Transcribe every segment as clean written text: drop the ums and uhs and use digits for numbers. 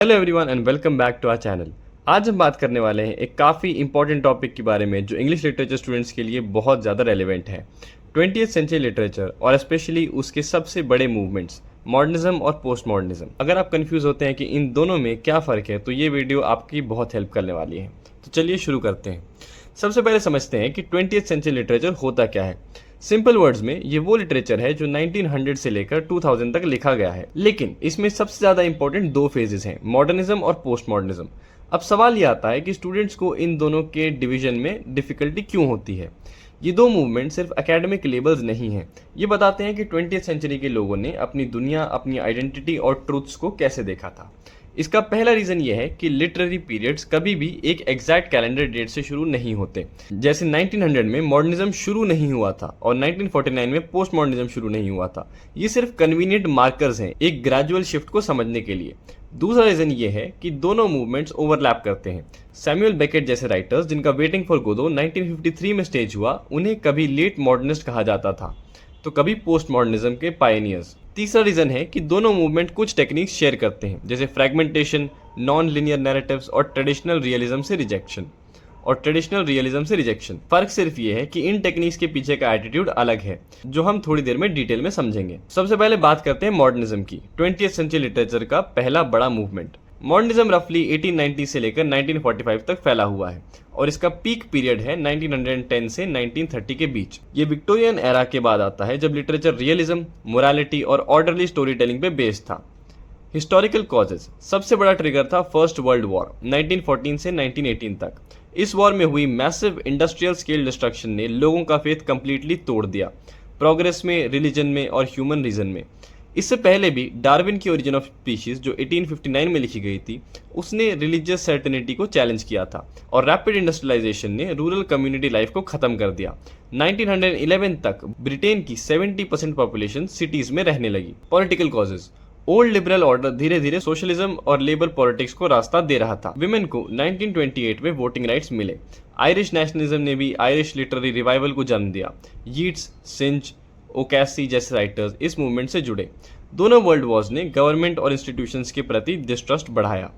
Hello everyone and welcome back to our channel. आज हम बात करने वाले हैं एक काफ़ी इंपॉर्टेंट टॉपिक के बारे में जो इंग्लिश लिटरेचर स्टूडेंट्स के लिए बहुत ज़्यादा रेलेवेंट है। 20th सेंचुरी लिटरेचर और स्पेशली उसके सबसे बड़े मूवमेंट्स मॉडर्निज्म और पोस्ट मॉडर्निज्म। अगर आप कंफ्यूज होते हैं कि इन दोनों में क्या फ़र्क है तो ये वीडियो आपकी बहुत हेल्प करने वाली है। तो चलिए शुरू करते हैं। सबसे पहले समझते हैं कि 20th सेंचुरी लिटरेचर होता क्या है। सिंपल वर्ड्स में ये वो लिटरेचर है जो 1900 से लेकर 2000 तक लिखा गया है, लेकिन इसमें सबसे ज़्यादा इंपॉर्टेंट दो फेजेस हैं, मॉडर्निज्म और पोस्ट मॉडर्निज्म। अब सवाल ये आता है कि स्टूडेंट्स को इन दोनों के डिवीजन में डिफ़िकल्टी क्यों होती है। ये दो मूवमेंट सिर्फ एकेडमिक लेबल्स नहीं हैं, ये बताते हैं कि 20th सेंचुरी के लोगों ने अपनी दुनिया, अपनी आइडेंटिटी और ट्रूथ्स को कैसे देखा था। इसका पहला रीज़न ये है कि लिटरेरी पीरियड्स कभी भी एक एग्जैक्ट कैलेंडर डेट से शुरू नहीं होते। जैसे 1900 में मॉडर्निज्म शुरू नहीं हुआ था और 1949 में पोस्ट मॉडर्निज्म शुरू नहीं हुआ था। ये सिर्फ कन्वीनियंट मार्कर्स हैं एक ग्रेजुअल शिफ्ट को समझने के लिए। दूसरा रीज़न ये है कि दोनों मूवमेंट्स ओवरलैप करते हैं। सैमुअल बेकेट जैसे राइटर्स जिनका वेटिंग फॉर गोदो 1953 में स्टेज हुआ, उन्हें कभी लेट मॉडर्निस्ट कहा जाता था तो कभी पोस्ट मॉडर्निज्म के पायनियर्स। तीसरा रीज़न है कि दोनों मूवमेंट कुछ टेक्निक्स शेयर करते हैं, जैसे फ्रैगमेंटेशन, नॉन लिनियर नैरेटिव्स और ट्रेडिशनल रियलिज्म से रिजेक्शन। फर्क सिर्फ ये है कि इन टेक्निक्स के पीछे का एटीट्यूड अलग है, जो हम थोड़ी देर में डिटेल में समझेंगे। सबसे पहले बात करते हैं मॉडर्निज्म की। 20th सेंचुरी लिटरेचर का पहला बड़ा मूवमेंट मॉडर्निज्म रफली 1890 से लेकर 1945 तक फैला हुआ है और इसका पीक पीरियड है 1910 से 1930 के बीच। ये विक्टोरियन एरा के बाद आता है जब लिटरेचर रियलिज्म, मोरालिटी और ऑर्डरली स्टोरी टेलिंग पे बेस्ड था। हिस्टोरिकल कॉजेज सबसे बड़ा ट्रिगर था फर्स्ट वर्ल्ड वॉर 1914 से 1918 तक। इस वॉर में हुई मैसिव इंडस्ट्रियल स्केल डिस्ट्रक्शन ने लोगों का फेथ कंप्लीटली तोड़ दिया, प्रोग्रेस में, रिलीजन में और ह्यूमन रीजन में। इससे पहले भी डार्विन की ओरिजिन ऑफ स्पीशीज जो 1859 में लिखी गई थी, उसने रिलीजियस सर्टेनिटी को चैलेंज किया था और रैपिड इंडस्ट्रियलाइजेशन ने रूरल कम्युनिटी लाइफ को खत्म कर दिया। 1911 तक ब्रिटेन की 70% पॉपुलेशन सिटीज में रहने लगी। Political causes old liberal order धीरे धीरे सोशलिज्म और लेबर पॉलिटिक्स को रास्ता दे रहा था। विमेन को 1928 में वोटिंग राइट्स मिले। आयरिश नेशनलिज्म ने भी आयरिश लिटरेरी रिवाइवल को जन्म दिया। यीट्स, सिंच, ओकैसी जैसे राइटर्स इस मूवमेंट से जुड़े। दोनों वर्ल्ड वॉर्स ने गवर्नमेंट और इंस्टीट्यूशंस के प्रति डिस्ट्रस्ट बढ़ाया।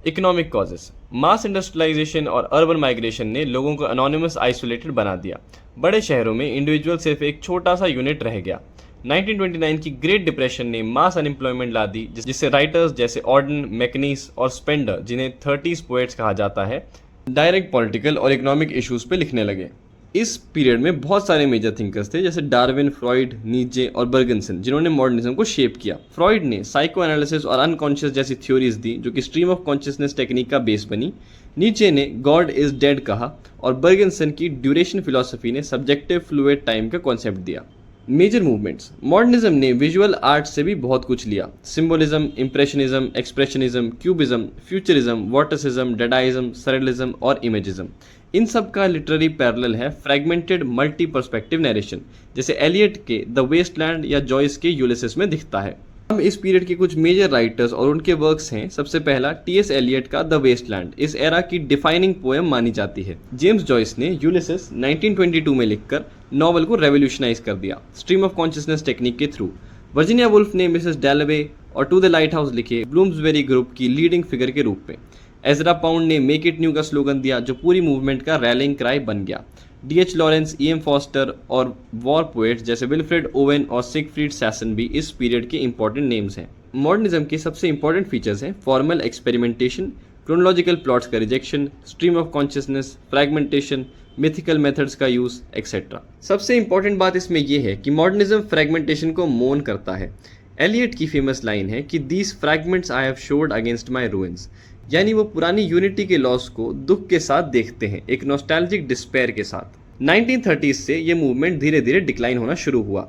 इकोनॉमिक कॉजेस मास इंडस्ट्रियलाइजेशन और अर्बन माइग्रेशन ने लोगों को अनोनिमस आइसोलेटेड बना दिया। बड़े शहरों में इंडिविजुअल सिर्फ एक छोटा सा यूनिट रह गया। 1929 की ग्रेट डिप्रेशन ने मास अनएम्प्लॉयमेंट ला दी, जिससे राइटर्स जैसे ऑर्डन, मैकनीस और स्पेंडर, जिन्हें 30s पोएट्स कहा जाता है, डायरेक्ट पॉलिटिकल और इकोनॉमिक इश्यूज पे लिखने लगे। इस पीरियड में बहुत सारे मेजर थिंकर्स थे, जैसे डार्विन, फ्रॉइड, नीचे और बर्गनसन, जिन्होंने मॉडर्निज्म को शेप किया। फ्रॉइड ने साइको एनालिसिस और अनकॉन्शियस जैसी थ्योरीज दी, जो कि स्ट्रीम ऑफ कॉन्शियसनेस टेक्निक का बेस बनी। नीचे ने गॉड इज डेड कहा और बर्गनसन की ड्यूरेशन फिलॉसफी ने सब्जेक्टिव फ्लूइड टाइम का कॉन्सेप्ट दिया। मेजर मूवमेंट्स मॉडर्निज्म ने विजुअल आर्ट से भी बहुत कुछ लिया। Symbolism, impressionism, expressionism, cubism, futurism, vorticism, dadaism, surrealism और इमेजिज्म। इन सब का लिटरेरी पैरेलल है फ्रैगमेंटेड मल्टी पर्सपेक्टिव नरेशन, जैसे एलियट के द वेस्टलैंड या जॉयस के यूलिसिस में दिखता है। हम इस पीरियड के कुछ मेजर राइटर्स और उनके वर्क्स हैं। सबसे पहला टीएस एलियट का द वेस्टलैंड इस एरा की डिफाइनिंग पोएम मानी जाती है। जेम्स जॉयस ने यूलिसिस 1922 में लिखकर नॉवल को रेवोल्यूशनाइज कर दिया स्ट्रीम ऑफ कॉन्शियसनेस टेक्निक के थ्रू। वर्जीनिया वुल्फ ने मिसेस डैलवे और टू द लाइट हाउस लिखे ब्लूम्सबेरी ग्रुप की लीडिंग फिगर के रूप में। एजरा पाउंड ने मेक इट न्यू का स्लोगन दिया, जो पूरी मूवमेंट का रैलिंग क्राई बन गया। डीएच लॉरेंस, ईएम फॉस्टर और वॉर पोएट्स जैसे विल्फ्रेड ओवेन और सिगफ्रीड सैसन भी इस पीरियड के इंपॉर्टेंट नेम्स हैं। मॉडर्निज्म के सबसे इंपॉर्टेंट फीचर्स हैं फॉर्मल एक्सपेरिमेंटेशन, क्रोनोलॉजिकल प्लॉट्स का rejection, stream of consciousness, fragmentation, mythical methods का यूज एक्सेट्रा। सबसे इंपॉर्टेंट बात इसमें यह है कि मॉडर्निज्म फ्रैगमेंटेशन को मोन करता है। एलियट की फेमस लाइन है कि these fragments I have showed against my ruins, यानी वो पुरानी यूनिटी के लॉस को दुख के साथ देखते हैं, एक नॉस्टैल्जिक डिस्पेयर के साथ। 1930s से ये मूवमेंट धीरे धीरे डिक्लाइन होना शुरू हुआ,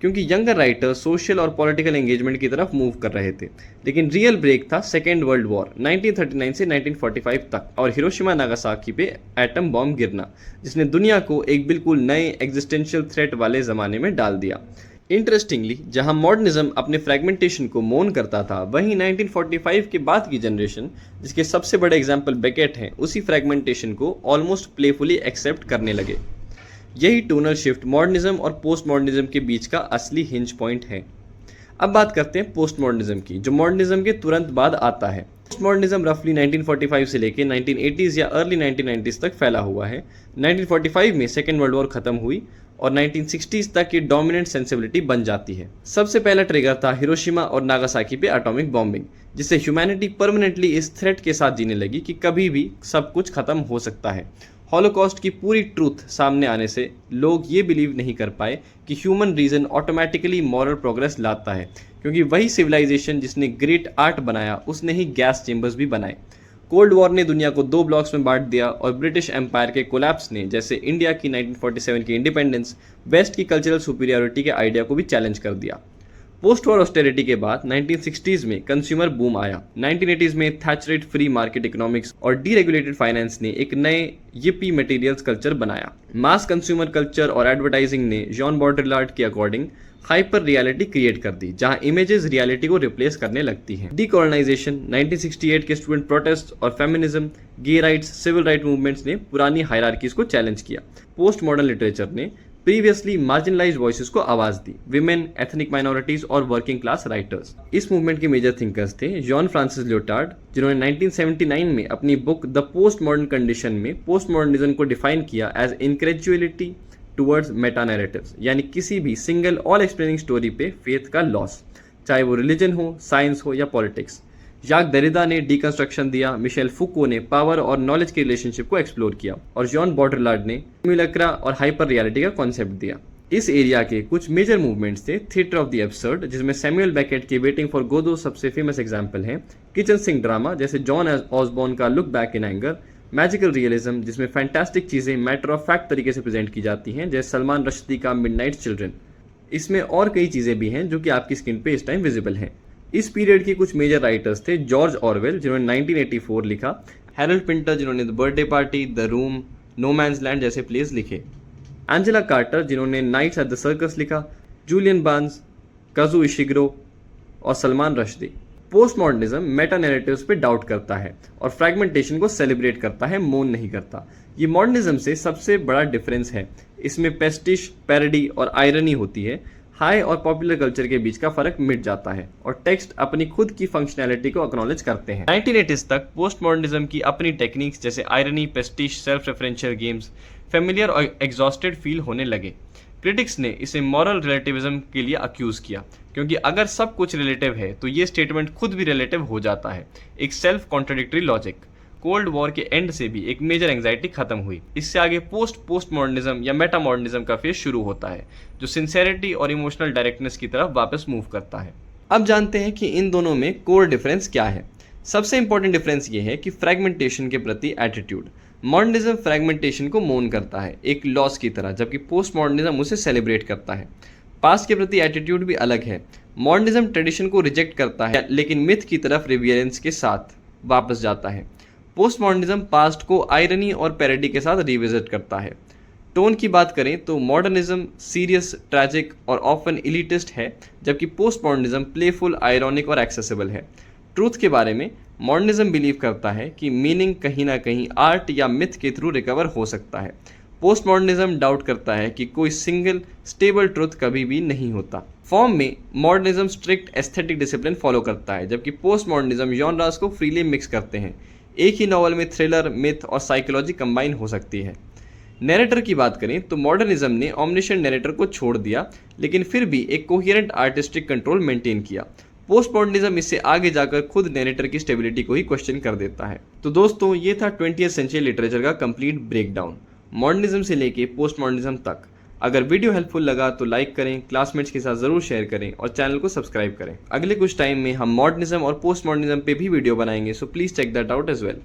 क्योंकि यंगर राइटर सोशल और पॉलिटिकल एंगेजमेंट की तरफ मूव कर रहे थे। लेकिन रियल ब्रेक था सेकेंड वर्ल्ड वॉर 1939 से 1945 तक और हिरोशिमा नागासाकी पे एटम बॉम्ब गिरना, जिसने दुनिया को एक बिल्कुल नए एग्जिस्टेंशियल थ्रेट वाले ज़माने में डाल दिया। इंटरेस्टिंगली, जहां मॉडर्निज्म अपने फ्रैगमेंटेशन को मोन करता था, वहीं 1945 के बाद की जनरेशन, जिसके सबसे बड़े एग्जाम्पल बेकेट हैं, उसी फ्रैगमेंटेशन को ऑलमोस्ट प्लेफुली एक्सेप्ट करने लगे। यही टोनल शिफ्ट मॉडर्निज्म और पोस्ट मॉडर्निज्म के बीच का असली हिंज पॉइंट है। अब बात करते हैं पोस्ट मॉडर्निज्म की, जो मॉडर्निज्म के तुरंत बाद आता है। पोस्ट मॉडर्निज्म रफली 1945 से लेकर 1980s या अर्ली 1990s तक फैला हुआ है। 1945 में सेकेंड वर्ल्ड वॉर खत्म हुई और 1960s तक ये डोमिनेंट सेंसिबिलिटी बन जाती है। सबसे पहला ट्रिगर था हिरोशिमा और नागासाकी पे एटॉमिक बॉम्बिंग, जिससे ह्यूमैनिटी परमानेंटली इस थ्रेट के साथ जीने लगी कि कभी भी सब कुछ खत्म हो सकता है। हॉलोकॉस्ट की पूरी ट्रूथ सामने आने से लोग ये बिलीव नहीं कर पाए कि human reason automatically moral progress लाता है, क्योंकि वही सिविलाइजेशन जिसने ग्रेट आर्ट बनाया उसने ही गैस चेंबर्स भी बनाए। कोल्ड वॉर ने दुनिया को 2 ब्लॉक्स में बांट दिया और ब्रिटिश एम्पायर के कोलैप्स ने, जैसे इंडिया की 1947 की इंडिपेंडेंस, वेस्ट की कल्चरल सुपीरियरिटी के आइडिया को भी चैलेंज कर दिया। पोस्ट वॉर ऑस्टेरिटी के बाद 1960s में कंज्यूमर बूम आया। 1980s में थैचरेट फ्री मार्केट इकोनॉमिक्स और डीरेगुलेटेड फाइनेंस ने एक नए yippie मटेरियल्स कल्चर बनाया। मास कंज्यूमर कल्चर और एडवर्टाइजिंग ने जॉन बॉड्रिलार्ड के अकॉर्डिंग हाइपर रियलिटी क्रिएट कर दी, जहां इमेजेस रियलिटी को रिप्लेस करने लगती हैं। डीकोलोनाइजेशन, 1968 के स्टूडेंट प्रोटेस्ट और feminism, gay rights, civil right movements ने पुरानी हायरार्कीज को चैलेंज किया। पोस्ट मॉडर्न लिटरेचर ने प्रीवियसली मार्जिनलाइज्ड वॉइसेस को आवाज दी, विमेन, एथनिक माइनॉरिटीज और वर्किंग क्लास राइटर्स। इस मूवमेंट के मेजर थिंकर्स थे जॉन फ्रांसिस लियोटार्ड, जिन्होंने 1979 में अपनी book The Post Modern Condition में पोस्ट मॉडर्निज्म को डिफाइन किया as incredulity towards meta narratives, यानी किसी भी सिंगल ऑल एक्सप्लेनिंग स्टोरी पे फेथ का लॉस, चाहे वो रिलीजन हो, साइंस हो या पॉलिटिक्स। जाक देरिडा ने डीकंस्ट्रक्शन दिया, मिशेल फुको ने पावर और नॉलेज के रिलेशनशिप को एक्सप्लोर किया और जॉन बॉड्रिलार्ड ने सिम्युलैक्रा और हाइपर रियलिटी का कॉन्सेप्ट दिया। इस एरिया के कुछ मेजर मूवमेंट्स थे थिएटर ऑफ द एब्सर्ड, जिसमें सैमुअल बेकेट की वेटिंग फॉर गोदो सबसे फेमस एग्जाम्पल है। किचन सिंक ड्रामा जैसे जॉन ऑसबॉर्न का look back in anger. Magical realism, जिसमें फैंटास्टिक चीज़ें मैटर ऑफ फैक्ट तरीके से प्रेजेंट की जाती हैं, जैसे सलमान रश्दी का मिडनाइट चिल्ड्रन। इसमें और कई चीज़ें भी हैं जो कि आपकी स्क्रीन पे इस टाइम विजिबल हैं। इस पीरियड के कुछ मेजर राइटर्स थे जॉर्ज ऑरवेल, जिन्होंने 1984 लिखा, हैरोल्ड पिंटर, जिन्होंने The Birthday Party, The Room, No Man's Land जैसे प्लेस लिखे, एंजेला कार्टर, जिन्होंने नाइट्स एट द सर्कस लिखा, जूलियन बार्न्स, काजू इशिग्रो और Salman Rushdie. Post modernism meta narratives पे डाउट करता है और फ्रैगमेंटेशन को सेलिब्रेट करता है, मोन नहीं करता। ये मॉडर्निज्म से सबसे बड़ा डिफरेंस है। इसमें पेस्टिश, पैरोडी और आयरनी होती है। हाई और पॉपुलर कल्चर के बीच का फर्क मिट जाता है और टेक्स्ट अपनी खुद की फंक्शनैलिटी को एक्नॉलेज करते हैं। 1980s तक पोस्ट मॉडर्निज्म की अपनी टेक्निक्स जैसे irony, pastiche, self referential games familiar और एग्जॉस्टेड फील होने लगे। क्रिटिक्स ने इसे मॉरल रिलेटिविज्म के लिए अक्यूज किया, क्योंकि अगर सब कुछ रिलेटिव है तो ये स्टेटमेंट खुद भी रिलेटिव हो जाता है, एक self contradictory logic. Cold war के एंड से भी एक मेजर एंग्जाइटी खत्म हुई। इससे आगे पोस्ट मॉडर्निज्म या मेटा मॉडर्निज्म का फेज शुरू होता है, जो सिंसेरिटी और इमोशनल डायरेक्टनेस की तरफ वापस मूव करता है। अब जानते हैं कि इन दोनों में कोर डिफरेंस क्या है। सबसे इंपॉर्टेंट डिफरेंस ये है कि फ्रैगमेंटेशन के प्रति एटीट्यूड। मॉडर्निज्म फ्रैगमेंटेशन को मोन करता है, एक लॉस की तरह, जबकि पोस्ट मॉडर्निज्म उसे सेलिब्रेट करता है। पास्ट के प्रति एटीट्यूड भी अलग है। मॉडर्निज्म ट्रेडिशन को रिजेक्ट करता है, लेकिन मिथ की तरफ रिवियरेंस के साथ वापस जाता है। पोस्ट मॉडर्निज्म पास्ट को आयरनी और पैरोडी के साथ रिविजिट करता है। टोन की बात करें तो मॉडर्निज्म सीरियस, ट्रैजिक और ऑफन इलिटिस्ट है, जबकि पोस्ट मॉडर्निज्म प्लेफुल, आयरॉनिक और एक्सेसिबल है। ट्रूथ के बारे में मॉडर्निज्म बिलीव करता है कि मीनिंग कहीं ना कहीं आर्ट या मिथ के थ्रू रिकवर हो सकता है। पोस्ट मॉडर्निज्म डाउट करता है कि कोई सिंगल स्टेबल ट्रूथ कभी भी नहीं होता। फॉर्म में modernism strict aesthetic discipline follow करता है, जबकि पोस्ट मॉडर्निज्म जॉनरास को फ्रीली मिक्स करते हैं। एक ही नॉवल में थ्रिलर, मिथ और साइकोलॉजी कंबाइन हो सकती है। नैरेटर की बात करें तो मॉडर्निज्म ने ऑमनिशेंट नैरेटर को छोड़ दिया, लेकिन फिर भी एक कोहेरेंट आर्टिस्टिक कंट्रोल मेंटेन किया। पोस्ट मॉडर्निज्म इससे आगे जाकर खुद नैरेटर की स्टेबिलिटी को ही क्वेश्चन कर देता है। तो दोस्तों, ये था 20th सेंचुरी लिटरेचर का कंप्लीट ब्रेकडाउन, मॉडर्निज्म से लेके पोस्ट मॉडर्निज्म तक। अगर वीडियो हेल्पफुल लगा तो लाइक करें, क्लासमेट्स के साथ जरूर शेयर करें और चैनल को सब्सक्राइब करें। अगले कुछ टाइम में हम मॉडर्निज्म और पोस्ट मॉडर्निज्म पे भी वीडियो बनाएंगे, so please check that out as well.